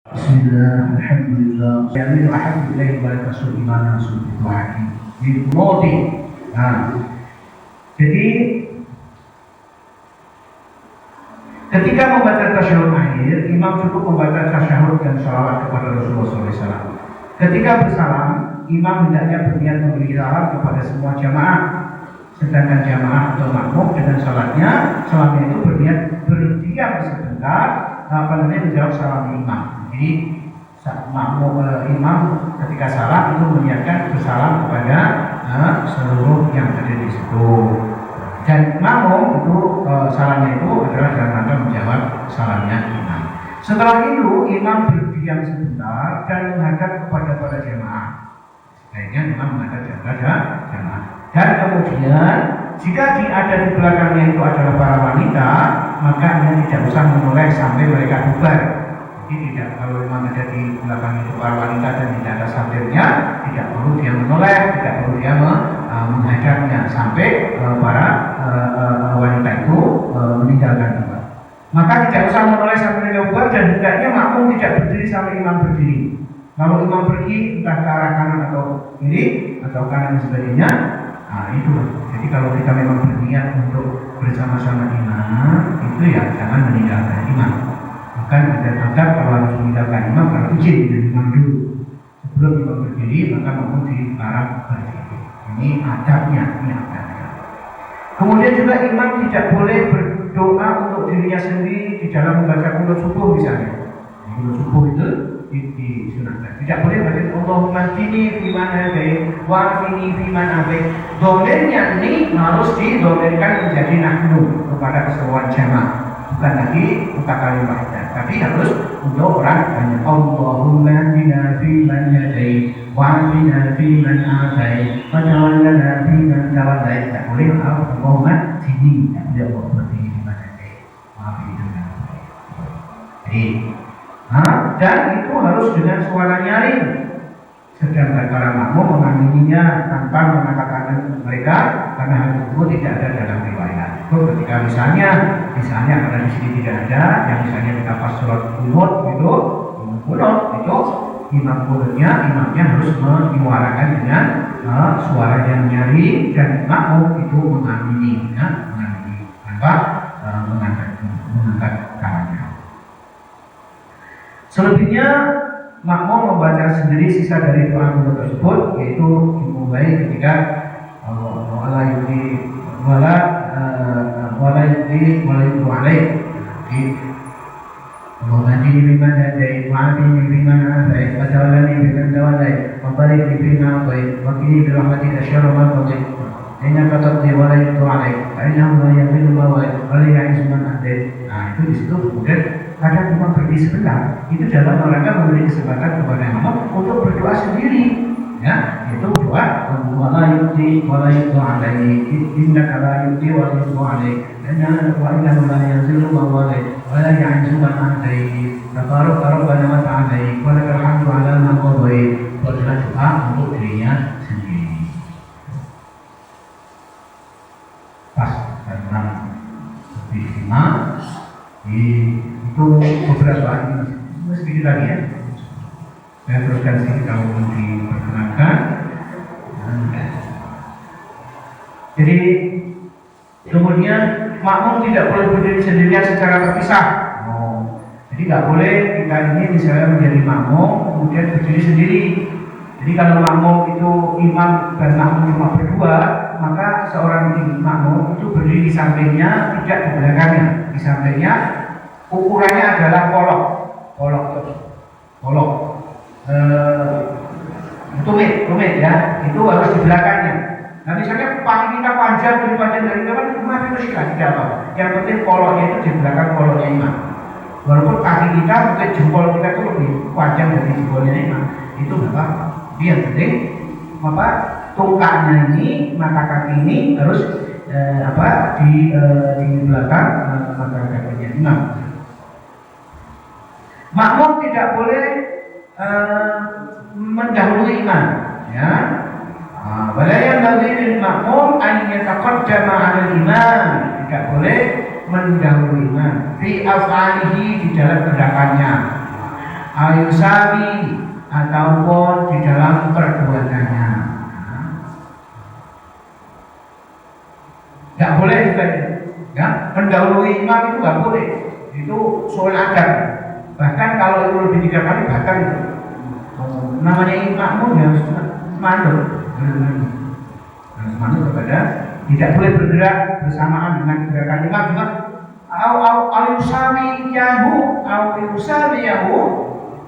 Bismillah, alhamdulillah. Amin wa alhamdulillah wa rasul iman rasul Tuhan. Ini moti. Nah, jadi ketika membaca tasyahud akhir, imam cukup membaca tasyahud dan sholawat kepada Rasulullah SAW. Ketika bersalam, imam hendaknya berniat memberi salam kepada semua jamaah. Sedangkan jamaah atau makmum dengan salatnya, salamnya itu berniat berdiam sebentar, menjawab salam imam. Jadi makmum imam ketika salam itu meniatkan bersalam kepada seluruh yang ada di situ. Dan makmum itu salamnya itu adalah dalam rangka menjawab salamnya imam. Setelah itu imam berdiam sebentar dan menghadap kepada para jamaah. Sebaiknya imam menghadap kepada jamaah. Dan kemudian jika ada di belakangnya itu adalah para wanita, maka dia tidak usah menoleh sampai mereka bubar. Jadi tidak, kalau memang ada di belakang itu para wanita dan tidak ada sampirnya, tidak perlu dia menoleh, tidak perlu dia menghadapnya sampai para wanita itu meninggalkan tempat. Maka tidak usah menoleh sampai mereka bubar dan hendaknya makmum tidak berdiri sampai imam berdiri. Kalau imam pergi entah ke arah kanan atau kiri atau kanan dan sebagainya, itu. Jadi kalau kita memang berniat untuk bersama-sama imam, itu ya jangan meninggalkan imam. Bukan ada adab kalau harus meninggalkan imam, kalau izin dengan imam dulu. Sebelum imam berdiri, maka makmum dilarang berdiri. Ini adabnya, ini adabnya. Kemudian juga imam tidak boleh berdoa untuk dirinya sendiri di dalam membaca qunut subuh misalnya. Qunut subuh itu disunahkan. Tidak boleh baca Allahumma hdini fiman hadait wa afini fiman afait. Domirnya ini harus didomirkan menjadi nahnu kepada keseluruhan jamaah. Bukan lagi mutakallin wahidah, tapi harus untuk orang banyak. Allahumma hdina fiman hadait wa afina fiman afait wa tawallana fiman tawallait. Tidak boleh Allahumma hdini, tidak boleh Allahumma hdini fiman hadait wa afini fiman afait. Jadi dan itu harus dengan suara nyaring. Sedangkan para makmum mengamininya tanpa mengangkat tangan mereka karena hal tersebut tidak ada dalam riwayat. Itu ketika misalnya karena di sini tidak ada, yang misalnya kita pas surat qunut itu imamnya harus menyuarakan dengan suara yang nyaring dan makmum itu mengamini tanpa mengangkat tangannya. Selebihnya makmum membaca sendiri sisa dari doa qunut tersebut, yaitu dimulai ketika wala yudhi alaih. Allahumma hdini fiman hadait wa afini fiman afait wa tawallani fiman tawallait wa barik li fima atait wa qini bi rahmatika syarra ma qadait innaka taqdi wa la yuqda alaik fa innahu la yadhillu man walait wa la yu'izzu man adait. Itu di situ kemudian kadang cuma berdiri sebentar, itu dalam rangka memberi kesempatan kepada makmum untuk berdoa sendiri. Ya, itu doa wala yuqdi wa la yuqda alaik innaka la yuqdi wa la yuqda alaik wa innahu la yadhillu man walait wa la yu'izzu man adait tabaraka rabbana wa ta'ala wa lakal hamdu ala ma qadait. Adalah doa untuk dirinya sendiri. Pas karena diterima itu beberapa sedikit lagi ya. Saya teruskan sedikit kalau diperkenankan. Jadi kemudian makmum tidak boleh berdiri sendirian secara terpisah. Jadi nggak boleh kita ini misalnya menjadi makmum kemudian berdiri sendiri. Jadi kalau makmum itu imam dan makmum cuma berdua, maka seorang makmum itu berdiri di sampingnya, tidak di belakangnya. Di sampingnya ukurannya adalah polok. Tumit ya, itu harus di belakangnya. Nah misalnya kaki kita panjang lebih panjang dari kawan, cuma itu tidak apa. Yang penting poloknya itu di belakang poloknya imam. Walaupun kaki kita, mungkin jempol kita itu lebih panjang dari jempolnya imam, itu apa? Yang penting apa? Tungkaknya ini, mata kaki ini harus di belakang mata kakinya imam. Makmum tidak boleh mendahului imam, ya. Wala yanbaghi lil makmum an yataqaddama 'ala al-imam. Tidak boleh mendahului imam fi af'alihi, di dalam gerakannya. ayusami ataupun di dalam perbuatannya. Nggak boleh juga ya, mendahului imam itu nggak boleh, itu soal adab. Bahkan kalau itu lebih 3 kali bahkan itu namanya imammu harus manut, harus manut kepada, tidak boleh bergerak bersamaan dengan gerakan imam juga. Al-Yusami Yahu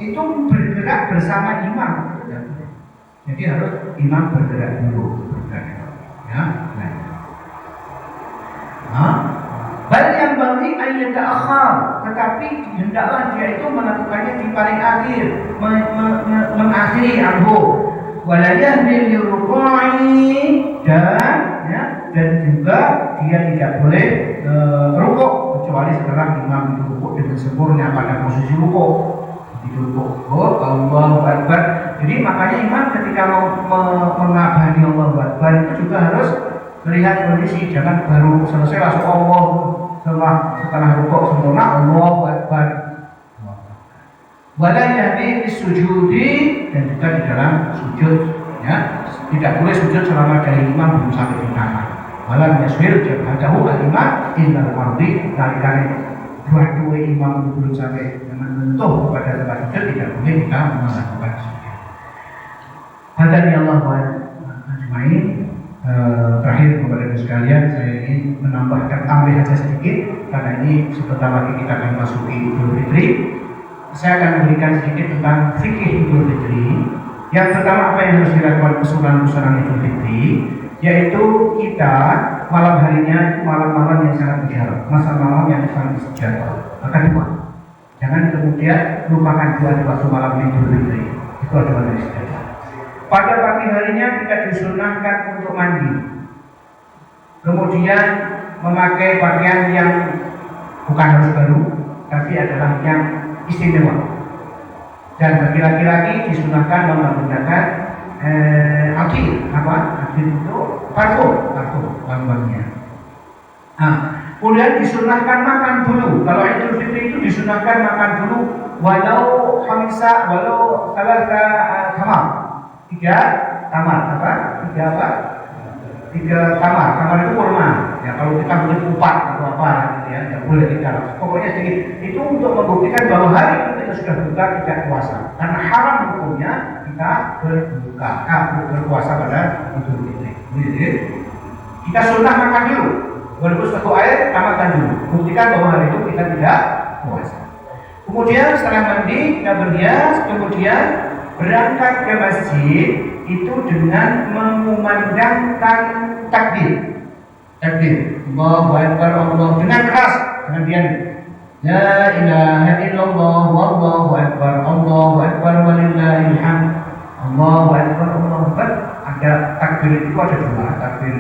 itu bergerak bersama imam. Jadi harus imam bergerak dulu, ya. Bal yang bagi ayat akhir, tetapi hendaklah dia itu melakukannya di paling akhir, mengakhiri ambo. Walayah bil ruku'i dan juga dia tidak boleh rukuk kecuali setelah imam itu rukuk dengan sempurna pada posisi rukuk. Allahu Akbar. Jadi makanya imam ketika mengabadi Allahu Akbar itu juga harus melihat kondisi, jangan baru selesai langsung Allah, setelah rukuk sempurna Allahu Akbar. Wala yahdi sujudi, dan juga di dalam sujud ya, tidak boleh sujud selama dari imam belum sampai di tangan. Wala yaswir jabhatahu al-imam innal ardi, tarik dua imam belum sampai menyentuh kepada tempat sujud, tidak boleh kita melakukan sujud. Hadani Allah wa ajmain. Terakhir kepada sekalian, saya ingin menambahkan tambahan sedikit karena ini sebentar lagi kita akan masuki Idul Fitri. Saya akan memberikan sedikit tentang fikih Idul Fitri. Yang pertama, apa yang harus dilakukan pesunan Idul Fitri, yaitu kita malam harinya malam-malam yang sangat mujarab, masa malam yang sangat istiqamah. Maka dua, jangan kemudian lupakan dua di waktu malam Idul Fitri. Itu adalah dari istiqamah. Pada pagi harinya kita disunahkan untuk mandi, kemudian memakai pakaian yang bukan harus baru, tapi adalah yang istimewa. Dan bagi laki-laki disunahkan menggunakan akil. Akil itu parfum wanginya. Kemudian disunahkan makan dulu. Kalau Idul Fitri itu disunahkan makan dulu, walau salah kamar. 3 kamar itu kurma ya. Kalau kita beli 4 atau apa gitu ya, tidak boleh kita, pokoknya sedikit. Itu untuk membuktikan bahwa hari itu kita sudah buka, tidak puasa, karena haram hukumnya kita berpuasa pada Idul Fitri. Jadi kita sunnah makan dulu, walaupun satu air tamatkan dulu, buktikan bahwa hari itu kita tidak puasa. Kemudian setelah mandi kita berhias, kemudian berangkat ke masjid itu dengan mengumandangkan takbir. Allahu Akbar, Allah dengan keras, dengan diam. La ilaha illallah wallahu akbar, Allahu akbar walillahil hamd. Allahu akbar, Allahu akbar. Ada takbir itu ada 2, takbir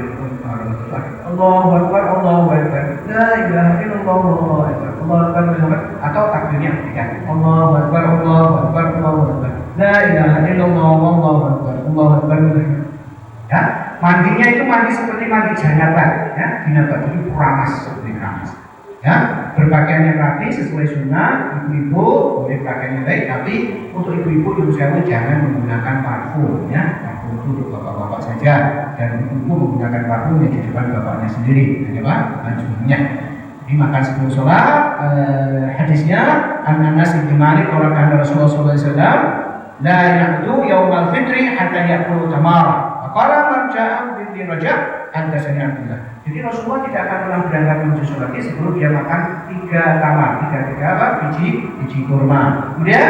Allahu akbar, Allahu akbar. La ilaha illallah wallahu akbar, Allahu akbar, atau takbirnya ketiga. Allahu akbar, Allahu akbar, Allahu akbar. La ilaha illallah wallahu akbar, Allahu akbar. Ya, mandinya itu mandi seperti mandi janabah, ya, janabah itu seperti keramas. Ya, berpakaian yang rapi sesuai sunnah. Ibu-ibu boleh pakaiannya baik, tapi untuk ibu-ibu jangan menggunakan parfum, ya. Parfum itu untuk bapak-bapak saja, dan ibu menggunakan parfum yang di depan bapaknya sendiri, ya Pak, bajunya. Jadi makan sebelum sholat. Hadisnya An-Anas bin Malik orang Rasulullah SAW, la ya'du yaumal fitri hatta ya'kulu tamara. Qala man ja'a bil rajab anta sami'atullah. Jadi Rasulullah tidak akan pernah berangkat menuju sholat sebelum dia makan 3 tamar, 3 biji kurma. Kemudian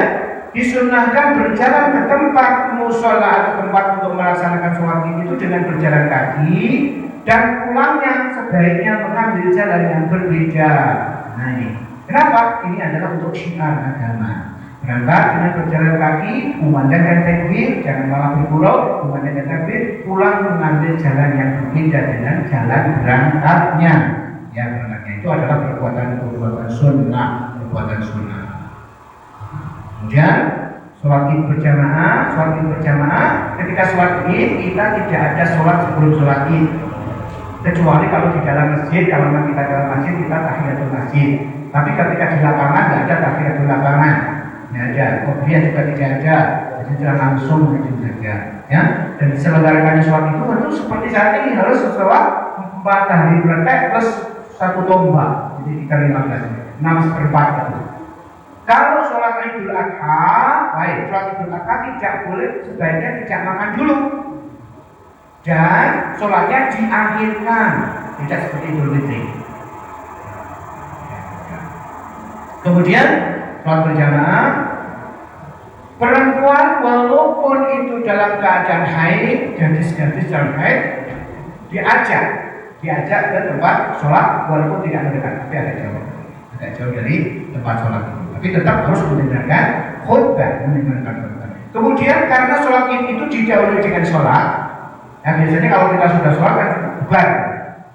disunnahkan berjalan ke tempat musola atau tempat untuk melaksanakan sholat itu dengan berjalan kaki, dan pulangnya sebaiknya mengambil jalan yang berbeda. Nah ini, kenapa? Ini adalah untuk syiar agama. Berangkat dengan berjalan kaki, memandangkan takbir, jangan malah bergurau, memandangkan takbir, pulang mengambil jalan yang berbeda dengan jalan berangkatnya. Ya, berangkatnya itu adalah perbuatan sunnah. Kemudian sholat id berjamaah. Ketika sholat id kita tidak ada sholat sebelum sholat id, kecuali kalau di dalam masjid. Kalau kita dalam masjid kita tahiyatul masjid. Tapi ketika di lapangan tidak ada tahiyatul lapangan. ini aja. Kopiah juga tidak ada, jadi sudah langsung itu saja. Ya, dan diselenggarakan sholat itu tentu seperti saat ini harus sholat 4 hari praktek plus 1 tombak, jadi 3 15, 6/4 itu. Kalau sholat Idul Adha, baik, sholat Idul Adha tidak boleh, sebaiknya tidak makan dulu. Dan sholatnya diakhirkan, tidak seperti Idul Fitri. Kemudian sholat berjamaah, perempuan walaupun itu dalam keadaan haid, gadis-gadis dalam haid, diajak ke tempat sholat walaupun tidak mendekat, tapi agak jauh dari tempat sholat itu. Tapi tetap harus mendengarkan khutbah, Kemudian karena sholat itu didahului dengan sholat, ya biasanya kalau kita sudah sholat kan bubar.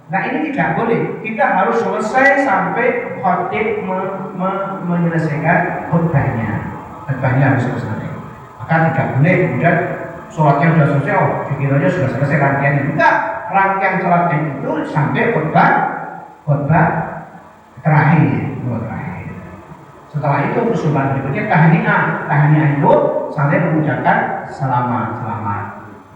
Nah ini tidak boleh, kita harus selesai sampai khatib menyelesaikan khutbahnya harus selesai. Maka tidak boleh kemudian sholatnya sudah selesai, dikiranya sudah selesai rangkaiannya. Enggak, rangkaian sholatnya itu sampai khutbah terakhir. Setelah itu usulan berikutnya tahniah itu sampai mengucapkan selamat.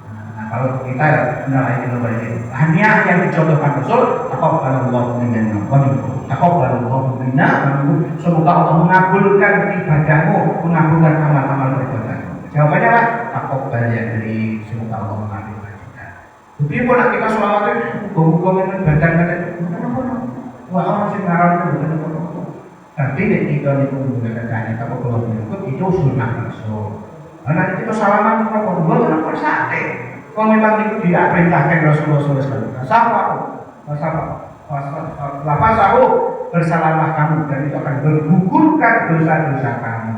Nah, kalau kita menilai itu tahniah yang dicontohkan Rasul, taqabbalallahu minna wa minkum. Taqabbalallahu minna wa minkum. Semoga Allah mengabulkan ibadahmu, mengabulkan amal-amal ibadahmu. Jawabannya apa? Taqabbal ya dari semoga Allah mengabulkan kita. Tapi pun kita sholawatnya muga-muga men badan-badan. Wah, orang sing ngaran itu tapi ketika itu menggunakan tahniah taqabbalallahu minkum itu sunnah Rasul. Karena kita salaman kalau buat sate. Kalau memang itu tidak perintahkan Rasulullah SAW, lafasahu bersalamah kamu dan itu akan bergugurkan dosa-dosa kamu.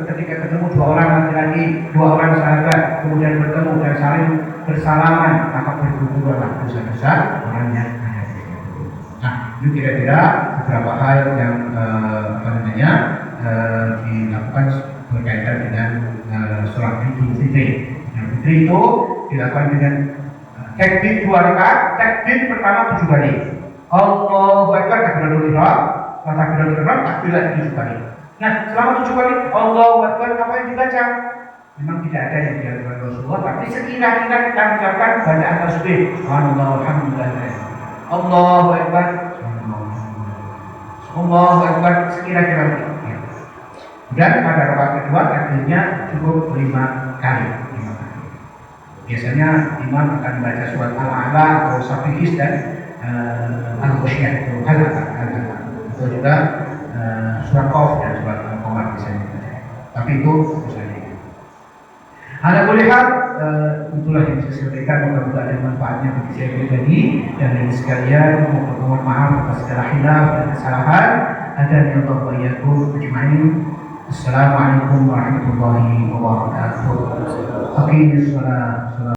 Ketika ketemu 2 orang laki-laki, 2 orang sahabat, kemudian bertemu dan saling bersalaman, maka bergugurlah dosa-dosa orang yang ada di situ. Nah, itu kira-kira beberapa hal yang dilakukan berkaitan dengan sholat Idul Fitri. Yang Fitri itu dilakukan dengan takbir 2 rakaat. Takbir pertama 7 kali. Allahu Akbar, takbiratul ihram, takbiratul ihram, takbir lagi 7 kali. Nah, selama 7 kali Allahu Akbar apa yang dibaca? Memang tidak ada yang diajarkan Rasulullah, tapi sekira-kira kita mengucapkan bacaan tasbih. Subhanallah, alhamdulillah. Allahu Akbar. Allahu Akbar sekira-kira begitu. Dan pada rakaat kedua takbirnya cukup 5 kali. Biasanya imam akan membaca surat Al-A'la atau Safihis dan Al-Ghasyiyah atau Al-A'la. Itu juga surat Qaf dan surat Al-Qamar biasanya. Tapi itu misalnya. Ada boleh itulah yang saya sampaikan, mudah-mudahan ada manfaatnya bagi saya pribadi dan bagi sekalian. Mohon maaf atas segala khilaf dan kesalahan. Adani Allah wa iyyakum ajma'in. Assalamualaikum warahmatullahi wabarakatuh. Aqimus shalah.